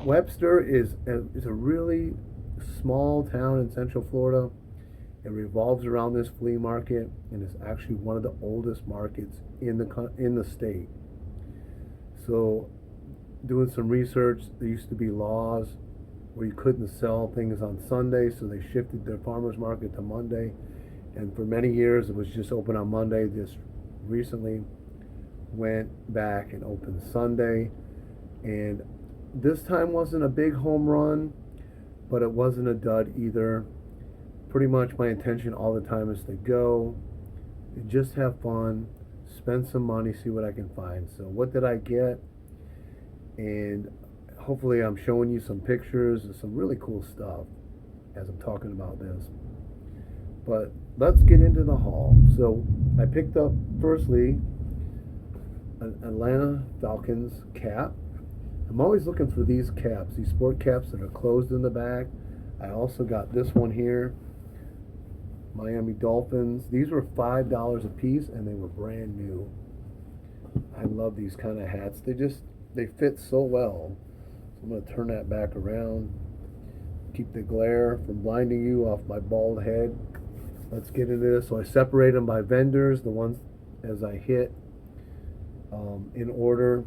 Webster is a really small town in Central Florida. It revolves around this flea market, and it's actually one of the oldest markets in the state. So, doing some research, there used to be laws where you couldn't sell things on Sunday, so they shifted their farmers market to Monday. And for many years, it was just open on Monday. Just recently went back and opened Sunday, and this time wasn't a big home run, but it wasn't a dud either. Pretty much my intention all the time is to go and just have fun, spend some money, see what I can find. So what did I get? And hopefully I'm showing you some pictures of some really cool stuff as I'm talking about this. But let's get into the haul. So I picked up, firstly, an Atlanta Falcons cap. I'm always looking for these caps, these sport caps that are closed in the back. I also got this one here, Miami Dolphins. These were $5 a piece, and they were brand new. I love these kind of hats. They fit so well. So I'm going to turn that back around, keep the glare from blinding you off my bald head. Let's get into this. So I separate them by vendors, the ones as I hit in order.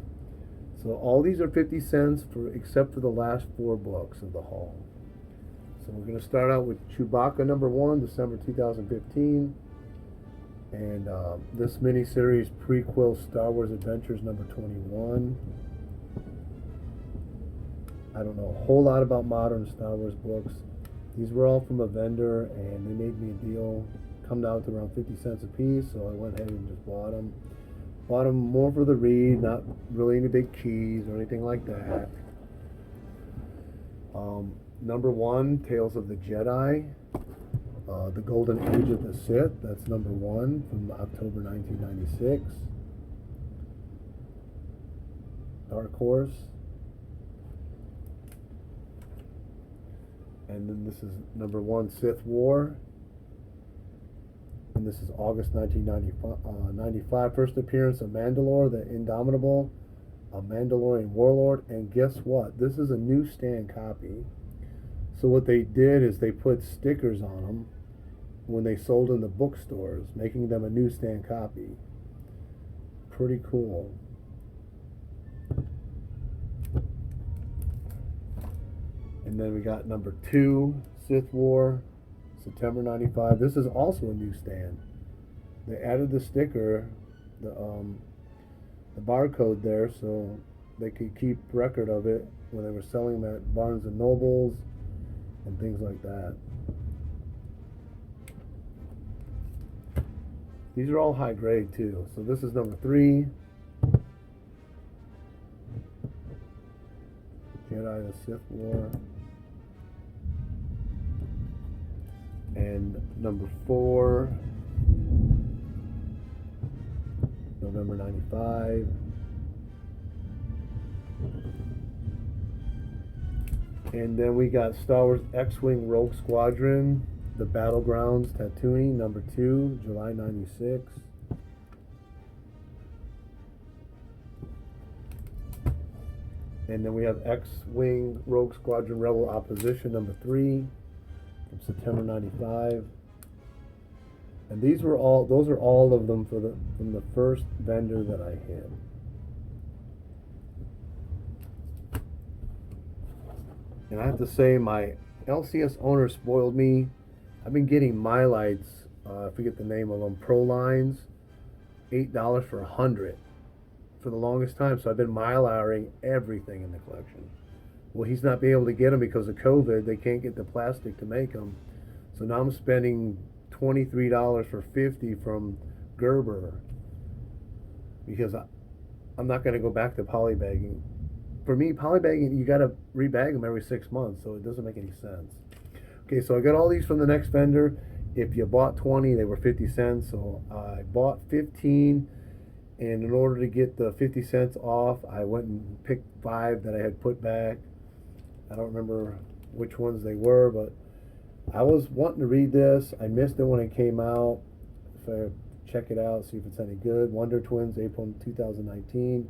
So all these are 50 cents except for the last 4 books of the haul. So we're going to start out with Chewbacca #1, December 2015. And this miniseries prequel Star Wars Adventures #21. I don't know a whole lot about modern Star Wars books. These were all from a vendor, and they made me a deal. Come down to around 50 cents a piece, so I went ahead and just bought them. Bought them more for the read, not really any big keys or anything like that. #1, Tales of the Jedi, The Golden Age of the Sith. That's #1 from October 1996. Dark Horse. And then this is #1, Sith War. And this is August 1995. First appearance of Mandalore, the Indomitable, a Mandalorian warlord. And guess what? This is a newsstand copy. So what they did is they put stickers on them when they sold in the bookstores, making them a newsstand copy. Pretty cool. And then we got #2, Sith War, September 95. This is also a newsstand. They added the sticker, the barcode there, so they could keep record of it when they were selling them at Barnes and Nobles and things like that. These are all high grade too. So this is #3, Jedi the Sith War. And #4, November 95. And then we got Star Wars X-Wing Rogue Squadron, The Battlegrounds, Tatooine, #2, July 96. And then we have X-Wing Rogue Squadron Rebel Opposition, #3, from September 95. And those are all of them from the first vendor that I hit. And I have to say, my LCS owner spoiled me. I've been getting my lights, I forget the name of them, Pro Lines, $8 for 100 for the longest time. So I've been milearing everything in the collection. Well, he's not being able to get them because of COVID. They can't get the plastic to make them. So now I'm spending $23 for 50 from Gerber because I'm not going to go back to polybagging. For me, polybagging, you got to rebag them every 6 months, so it doesn't make any sense. Okay, so I got all these from the next vendor. If you bought 20, they were 50 cents. So I bought 15, and in order to get the 50 cents off, I went and picked 5 that I had put back. I don't remember which ones they were, but I was wanting to read this. I missed it when it came out. So I check it out, see if it's any good. Wonder Twins, April 2019.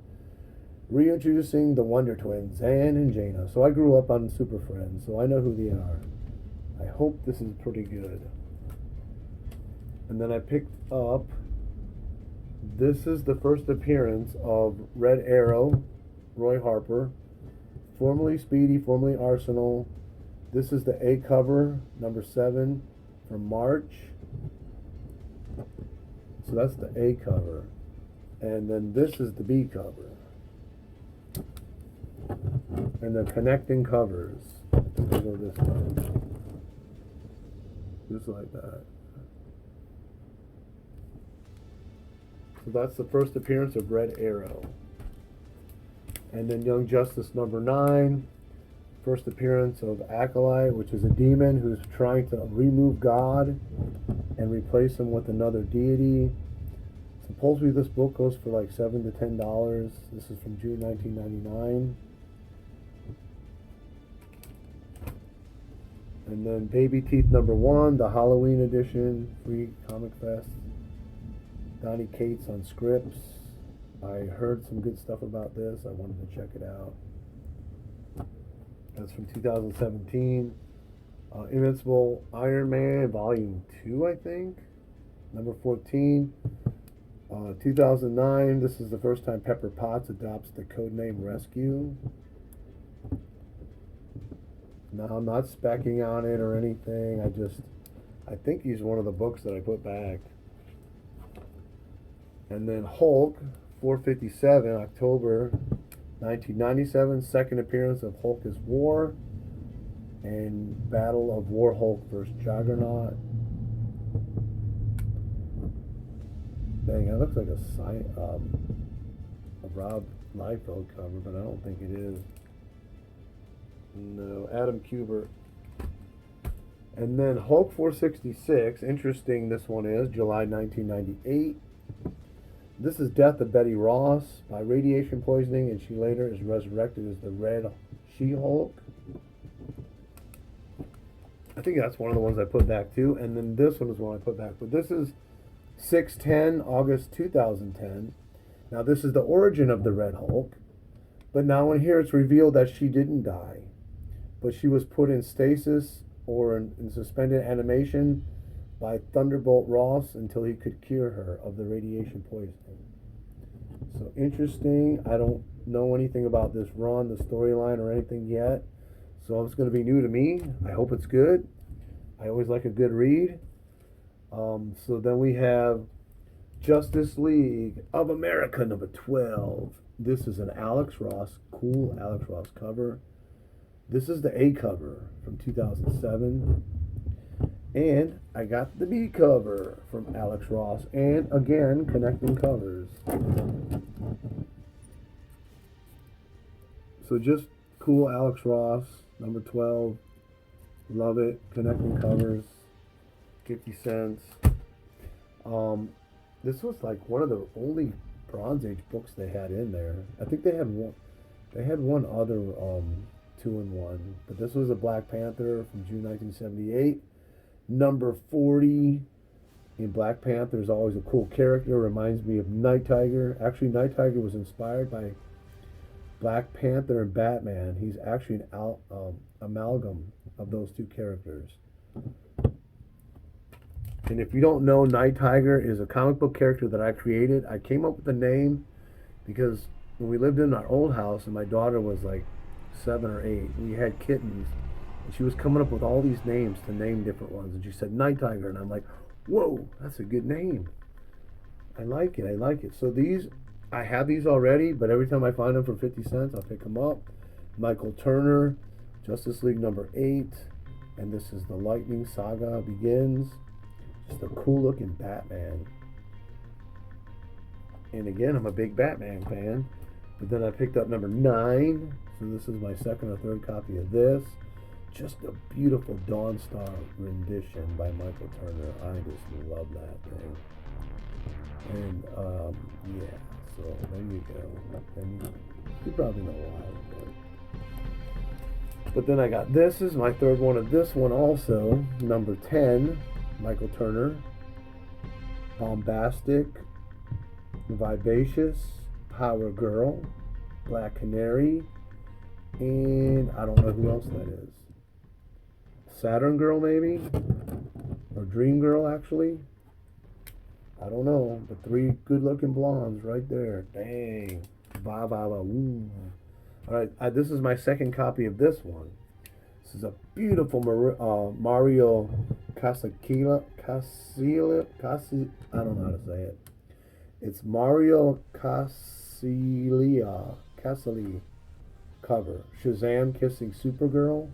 Reintroducing the Wonder Twins, Zan and Jaina. So I grew up on Super Friends, so I know who they are. I hope this is pretty good. And then I picked up, this is the first appearance of Red Arrow, Roy Harper, formerly Speedy, formerly Arsenal. This is the A cover, number 7, from March. So that's the A cover. And then this is the B cover. And the connecting covers. Go this way. Just like that. So that's the first appearance of Red Arrow. And then Young Justice number 9. First appearance of Acolyte, which is a demon who's trying to remove God and replace him with another deity. Supposedly this book goes for like $7 to $10. This is from June 1999. And then Baby Teeth number 1, the Halloween edition, free comic fest. Donnie Cates on scripts. I heard some good stuff about this. I wanted to check it out. That's from 2017. Invincible Iron Man, Volume 2, I think. Number 14. 2009. This is the first time Pepper Potts adopts the codename Rescue. Now, I'm not specking on it or anything. I think he's one of the books that I put back. And then Hulk, 457, October 1997, second appearance of Hulk is War, and Battle of War Hulk vs. Juggernaut. Dang, that looks like a Rob Liefeld cover, but I don't think it is. No, Adam Kubert. And then Hulk 466, interesting this one is, July 1998. This is Death of Betty Ross by radiation poisoning, and she later is resurrected as the Red She-Hulk. I think that's one of the ones I put back too. And then this one is one I put back. But this is 6/10, August 2010. Now this is the origin of the Red Hulk. But now in here it's revealed that she didn't die. But she was put in stasis or in suspended animation by Thunderbolt Ross until he could cure her of the radiation poisoning. So interesting. I don't know anything about this run, the storyline, or anything yet. So it's going to be new to me. I hope it's good. I always like a good read. So then we have Justice League of America number 12. This is an Alex Ross, cool Alex Ross cover. This is the A cover from 2007. And I got the B cover from Alex Ross. And again, connecting covers. So just cool Alex Ross, number 12. Love it. Connecting covers. 50 cents. This was like one of the only Bronze Age books they had in there. I think they had one. They had one other 2-in-1, but this was a Black Panther from June 1978. Number 40. In Black Panther is always a cool character. Reminds me of Nighttiger. Actually, Nighttiger was inspired by Black Panther and Batman. He's actually an amalgam of those two characters. And if you don't know, Nighttiger is a comic book character that I created. I came up with the name because when we lived in our old house and my daughter was like 7 or 8, we had kittens. And she was coming up with all these names to name different ones. And she said Nighttiger. And I'm like, whoa, that's a good name. I like it. I like it. So these, I have these already, but every time I find them for 50 cents, I'll pick them up. Michael Turner, Justice League number 8. And this is the Lightning Saga Begins. Just a cool looking Batman. And again, I'm a big Batman fan. But then I picked up number 9. So this is my second or third copy of this. Just a beautiful Dawnstar rendition by Michael Turner. I just love that thing. And yeah, so there you go. And you probably know why. But then I got this is my third one of this one also. Number 10. Michael Turner, Bombastic, Vivacious, Power Girl, Black Canary, and I don't know who else that is. Saturn Girl, maybe? Or Dream Girl, actually? I don't know. The three good-looking blondes right there. Dang. Ba ba ba woo. Alright, this is my second copy of this one. This is a beautiful Mario Casilla. I don't know how to say it. It's Mario Casilli cover. Shazam kissing Supergirl.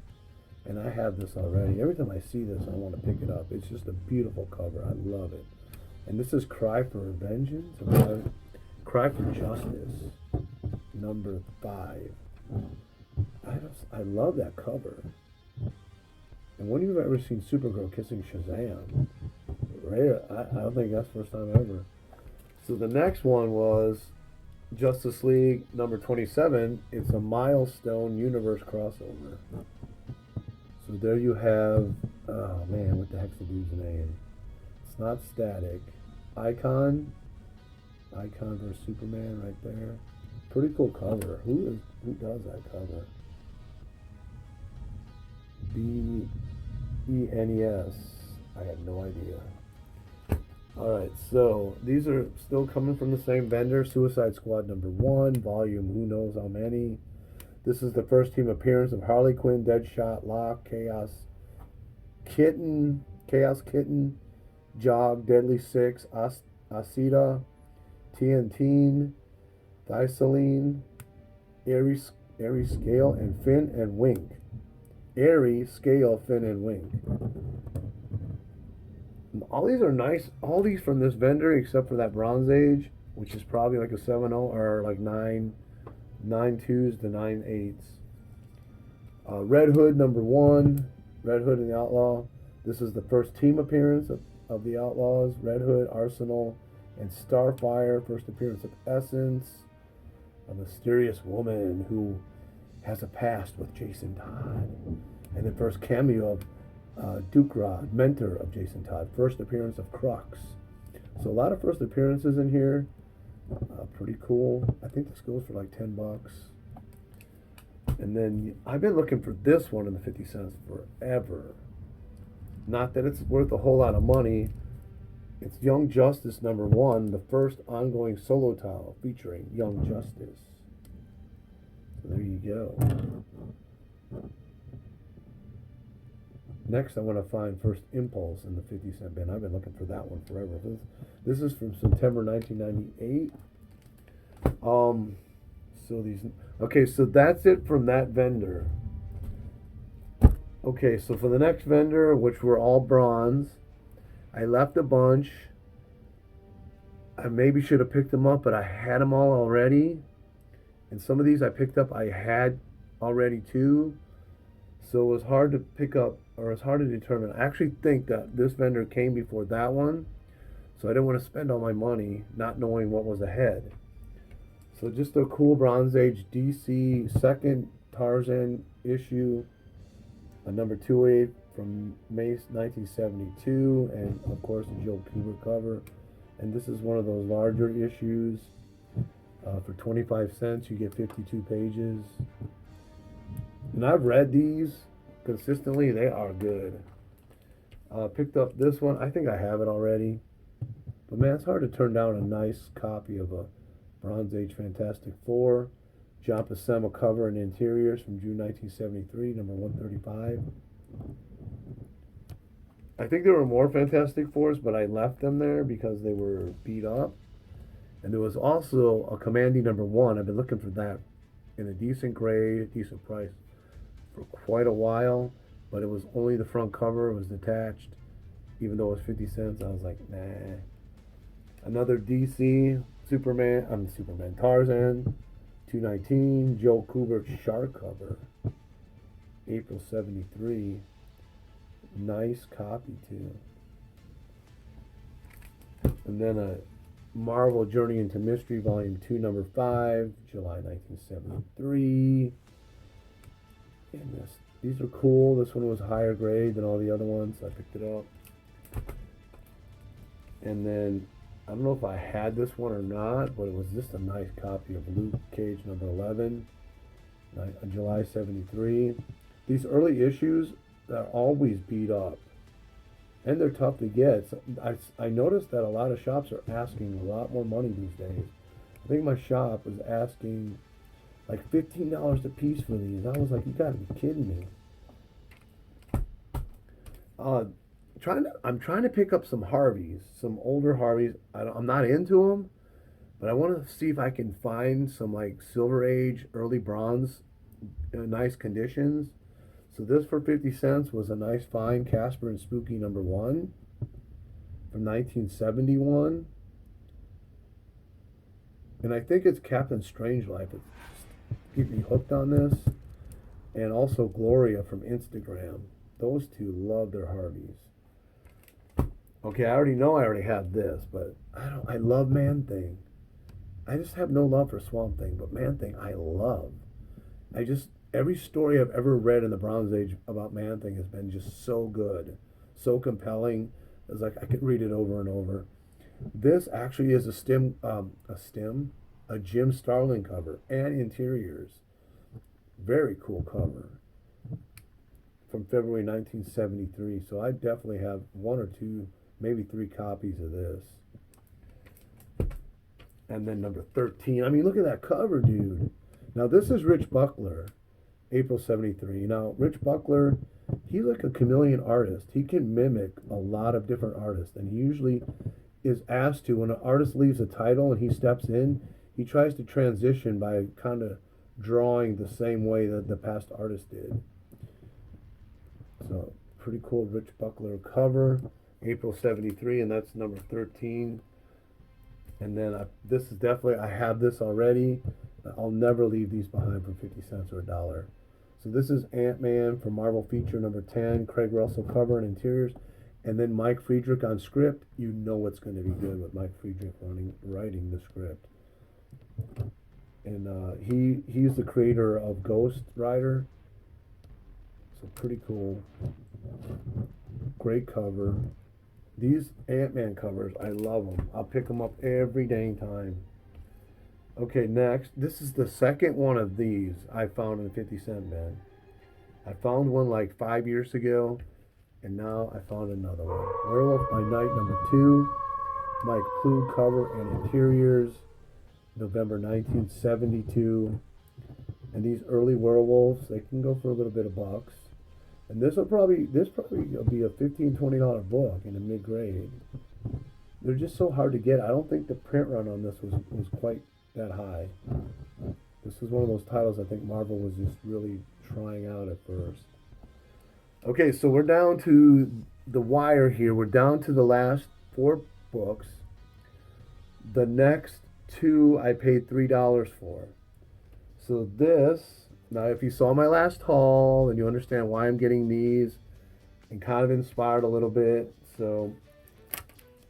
And I have this already. Every time I see this, I want to pick it up. It's just a beautiful cover. I love it. And this is Cry for Vengeance. Cry for Justice. Number 5. I love that cover. And when you've ever seen Supergirl kissing Shazam? Rare. I don't think that's the first time ever. So the next one was Justice League number 27. It's a Milestone Universe crossover. So there you have, oh man, what the heck's the dude's name? It's not Static. Icon versus Superman right there. Pretty cool cover. Who does that cover? BENES. I have no idea. Alright, so these are still coming from the same vendor. Suicide Squad number 1, volume who knows how many. This is the first team appearance of Harley Quinn, Deadshot, Locke, Chaos Kitten, Jog, Deadly Six, Acida, TNT, Thyselene, Aries Scale, and Finn and Wink. Aries, Scale, Finn, and Wink. All these are nice. All these from this vendor, except for that Bronze Age, which is probably like a 7.0 or like 9.2s to 9.8s. Red Hood number 1, Red Hood and the Outlaw. This is the first team appearance of the Outlaws. Red Hood, Arsenal, and Starfire. First appearance of Essence, a mysterious woman who has a past with Jason Todd. And the first cameo of Duke Rod, mentor of Jason Todd. First appearance of Crux. So a lot of first appearances in here. Pretty cool. I think this goes for like $10. And then I've been looking for this one in the 50 cents forever. Not that it's worth a whole lot of money. It's Young Justice number 1, the first ongoing solo title featuring Young Justice. So there you go. Next, I want to find First Impulse in the 50 cent bin. I've been looking for that one forever. This is from September 1998. So that's it from that vendor. Okay, so for the next vendor, which were all bronze, I left a bunch. I maybe should have picked them up, but I had them all already. And some of these I picked up, I had already too. So it was hard to pick up, or it's hard to determine. I actually think that this vendor came before that one, so I didn't want to spend all my money not knowing what was ahead. So just a cool Bronze Age DC second Tarzan issue, a number 2/8 from May 1972, and of course the Joe Kubert cover. And this is one of those larger issues. For 25 cents, you get 52 pages. And I've read these consistently. They are good. Picked up this one. I think I have it already. But man, it's hard to turn down a nice copy of a Bronze Age Fantastic Four. John Buscema cover and interiors from June 1973, number 135. I think there were more Fantastic Fours, but I left them there because they were beat up. And there was also a Commandy number 1. I've been looking for that in a decent grade, decent price for quite a while, but it was only the front cover. It was detached. Even though it was 50 cents, I was like, nah. Another DC Superman Tarzan 219, Joe Kubert Shark cover, April 73. Nice copy too. And then a Marvel Journey into Mystery Volume 2 number 5, July 1973. And these are cool. This one was higher grade than all the other ones, so I picked it up. And then I don't know if I had this one or not, but it was just a nice copy of Luke Cage number 11, July 73. These early issues, they're always beat up. And they're tough to get. So I noticed that a lot of shops are asking a lot more money these days. I think my shop was asking like $15 a piece for these. I was like, you gotta be kidding me. Uh, I'm trying to pick up some Harveys, some older Harveys. I'm not into them, but I want to see if I can find some like Silver Age, early Bronze, nice conditions. So this for 50 cents was a nice find, Casper and Spooky number 1 from 1971. And I think it's Captain Strangelove. It's get me hooked on this. And also Gloria from Instagram. Those two love their Harveys. Okay, I already know I already have this, but I love Man Thing. I just have no love for Swamp Thing, but Man Thing I love. Every story I've ever read in the Bronze Age about Man Thing has been just so good, so compelling. It's like I could read it over and over. This actually is a Jim Starlin cover and interiors. Very cool cover from February 1973. So I definitely have 1 or 2, maybe 3 copies of this. And then number 13. I mean, look at that cover, dude. Now this is Rich Buckler, April 73. Now, Rich Buckler, he's like a chameleon artist. He can mimic a lot of different artists. And he usually is asked to, when an artist leaves a title and he steps in, he tries to transition by kind of drawing the same way that the past artist did. So, pretty cool Rich Buckler cover, April 73, and that's number 13. And then this is definitely, I have this already. I'll never leave these behind for 50 cents or $1. So this is Ant-Man for Marvel Feature number 10, Craig Russell cover and interiors. And then Mike Friedrich on script. You know it's going to be good with Mike Friedrich writing the script. And he's the creator of Ghost Rider. So pretty cool. Great cover. These Ant-Man covers, I love them. I'll pick them up every dang time. Okay, next. This is the second one of these I found in the 50 cent bin. I found one like 5 years ago, and now I found another one. Werewolf by Night number 2. Mike Ploog cover and interiors. November 1972. And these early werewolves, they can go for a little bit of bucks. And this probably be a $15, $20 book in the mid-grade. They're just so hard to get. I don't think the print run on this was quite that high. This is one of those titles I think Marvel was just really trying out at first. Okay, so we're down to the wire here. We're down to the last 4 books. The next 2 I paid $3 for. So this, now if you saw my last haul and you understand why I'm getting these and kind of inspired a little bit. So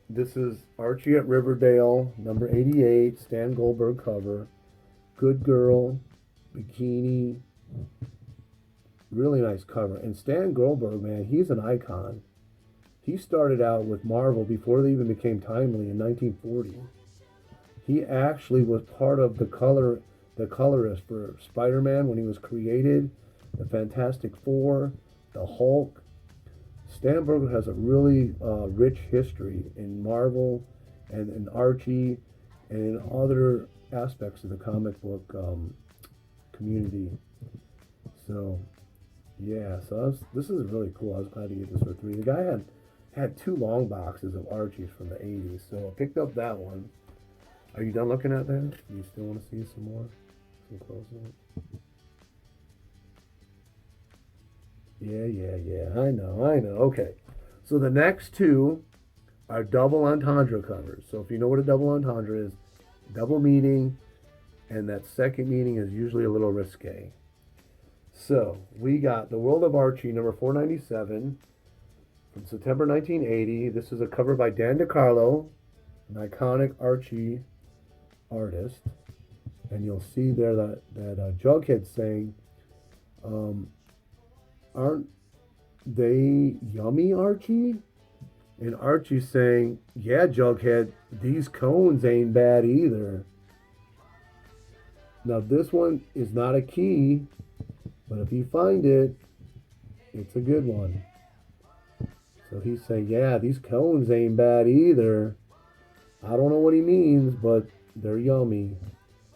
this is Archie at Riverdale, number 88, Stan Goldberg cover. Good girl, bikini, really nice cover. And Stan Goldberg, man, he's an icon. He started out with Marvel before they even became Timely in 1940. He actually was part of the colorist for Spider-Man when he was created, the Fantastic Four, the Hulk. Stan Goldberg has a really rich history in Marvel and in Archie and in other aspects of the comic book community. So, yeah, so this is really cool. I was glad to get this for $3. The guy had 2 long boxes of Archies from the 80s, so I picked up that one. Are you done looking at that? Do you still want to see some more? Some close-up? Yeah. I know. Okay. So the next 2 are double entendre covers. So if you know what a double entendre is, double meaning, and that second meaning is usually a little risque. So we got The World of Archie, number 497, from September 1980. This is a cover by Dan DeCarlo, an iconic Archie artist. And you'll see there that Jughead saying, aren't they yummy, Archie? And Archie's saying, yeah, Jughead, these cones ain't bad either. Now, this one is not a key, but if you find it, it's a good one. So he's saying, yeah, these cones ain't bad either. I don't know what he means, but they're yummy.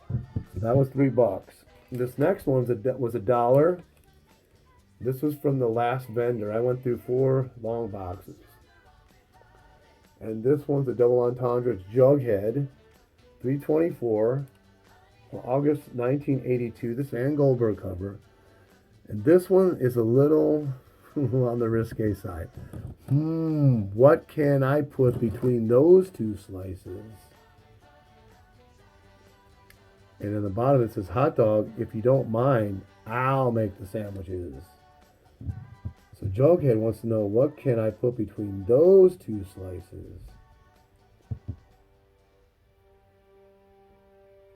So that was $3. This next one was $1. This was from the last vendor. I went through 4 long boxes. And this one's a double entendre. It's Jughead, $3.24, August 1982. This Ann Goldberg cover. And this one is a little on the risque side. What can I put between those 2 slices? And in the bottom it says, hot dog, if you don't mind, I'll make the sandwiches. So Jughead wants to know, what can I put between those 2 slices?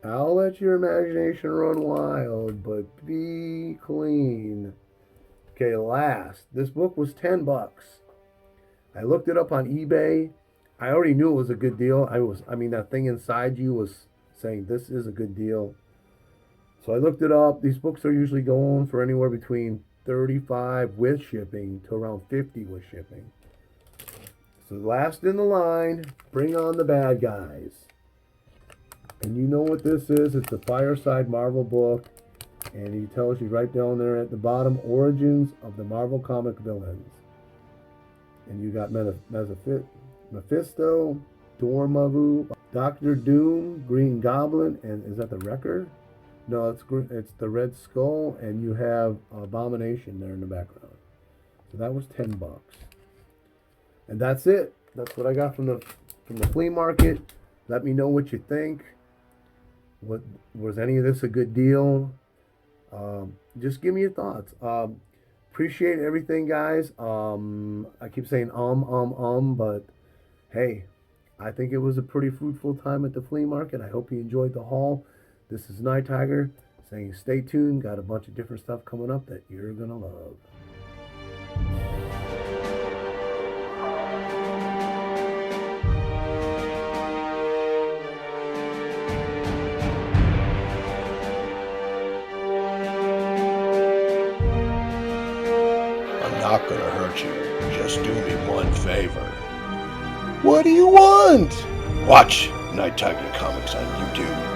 I'll let your imagination run wild, but be clean. Okay, last. This book was $10. I looked it up on eBay. I already knew it was a good deal. That thing inside you was saying this is a good deal. So I looked it up. These books are usually going for anywhere between $35 with shipping to around $50 with shipping. So last in the line, bring on the bad guys. And you know what this is. It's a Fireside Marvel book. And he tells you right down there at the bottom, origins of the Marvel comic villains. And you got Mephisto, Dormammu, Doctor Doom, Green Goblin, and is that the Wrecker? No, it's the Red Skull, and you have Abomination there in the background. So that was $10. And that's it. That's what I got from the flea market. Let me know what you think. What was any of this a good deal? Just give me your thoughts. Appreciate everything, guys. I keep saying but hey, I think it was a pretty fruitful time at the flea market. I hope you enjoyed the haul. This is Nighttiger saying stay tuned. Got a bunch of different stuff coming up that you're gonna love. Not gonna hurt you. Just do me one favor. What do you want? Watch Nighttiger Comics on YouTube.